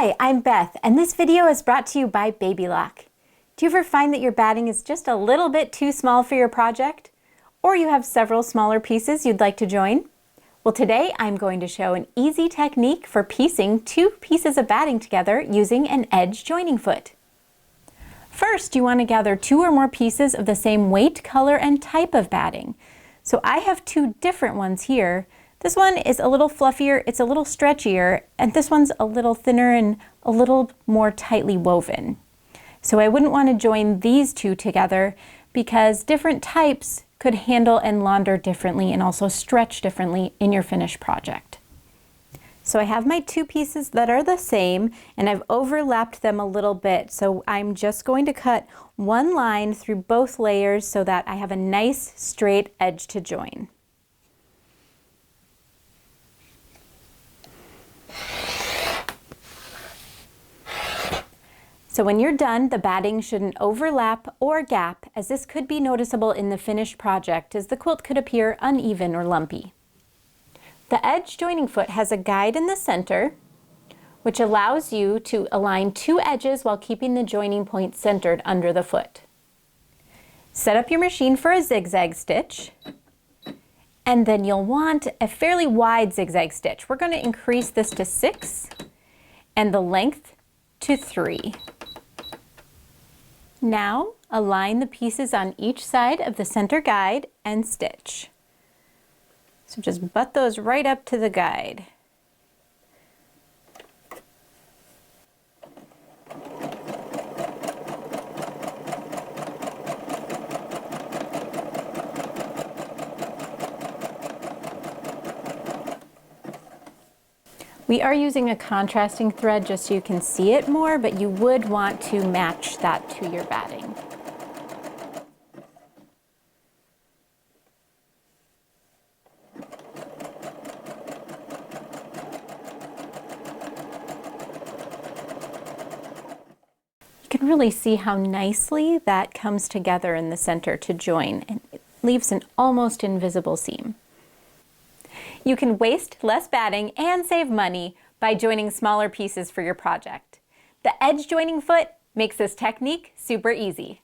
Hi, I'm Beth, and this video is brought to you by Baby Lock. Do you ever find that your batting is just a little bit too small for your project? Or you have several smaller pieces you'd like to join? Well, today I'm going to show an easy technique for piecing two pieces of batting together using an edge joining foot. First, you want to gather two or more pieces of the same weight, color, and type of batting. So I have two different ones here. This one is a little fluffier, it's a little stretchier, and this one's a little thinner and a little more tightly woven. So I wouldn't want to join these two together because different types could handle and launder differently and also stretch differently in your finished project. So I have my two pieces that are the same and I've overlapped them a little bit. So I'm just going to cut one line through both layers so that I have a nice straight edge to join. So when you're done, the batting shouldn't overlap or gap, as this could be noticeable in the finished project as the quilt could appear uneven or lumpy. The edge joining foot has a guide in the center, which allows you to align two edges while keeping the joining point centered under the foot. Set up your machine for a zigzag stitch, and then you'll want a fairly wide zigzag stitch. We're going to increase this to 6 and the length to 3. Now, align the pieces on each side of the center guide and stitch. So just butt those right up to the guide. We are using a contrasting thread just so you can see it more, but you would want to match that to your batting. You can really see how nicely that comes together in the center to join, and it leaves an almost invisible seam. You can waste less batting and save money by joining smaller pieces for your project. The edge joining foot makes this technique super easy.